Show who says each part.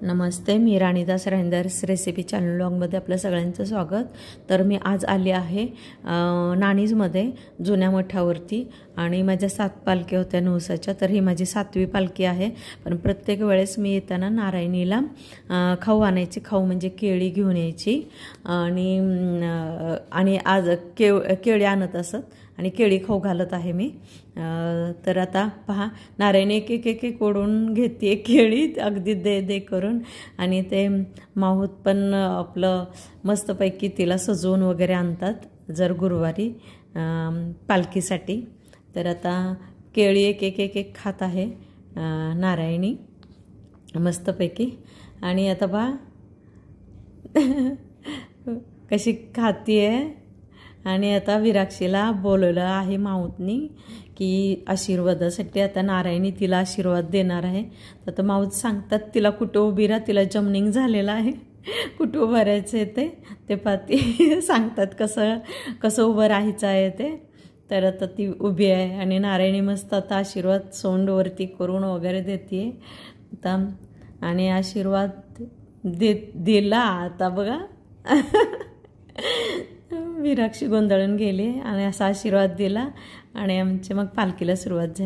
Speaker 1: नमस्ते, मी राणीदास राहिंदर्स recipe channel व्लॉगमध्ये आपलं सगळ्यांचं स्वागत। तर मी आज आले आहे नाणीजमध्ये जुन्या मठावरती आणि माझ्या 7 पालख्या होत्या नवसाच्या। तर ही माझी 7वी पालखी आहे। पण प्रत्येक वेळेस मी येताना नारायणीला खाऊ आणायची, खाऊ म्हणजे केळी घेऊन यायची आणि आज केळी आणत असत आणि केळी खाऊ घालत आहे मी। तर आता पहा, नारायणी एक ओढून घेते केळी अगदी दे करून, आणि ते माहूत पण आपलं मस्तपैकी तिला सजवून वगैरे आणतात जर गुरुवारी पालखीसाठी। तर आता केळी एक खात आहे नारायणी मस्तपैकी। आणि आता पहा कशी खातीये। आणि आता विराक्षीला बोलवलं आहे माऊतनी की आशीर्वादासाठी आता नारायणी तिला आशीर्वाद देणार आहे। तर आता माऊत सांगतात तिला कुठं उभी राहा, तिला जमनिंग झालेलं आहे, कुठं उभं राहायचं आहे ते पाती सांगतात कसं उभं राहायचं आहे ते। तर आता ती उभी आहे आणि नारायणी मस्त आता आशीर्वाद सोंडवरती करून वगैरे देते आता। आणि आशीर्वाद दिला आता बघा विराक्षी गोंधळून गेली आणि असा आशीर्वाद दिला आणि आमची मग पालखीला सुरुवात झाली।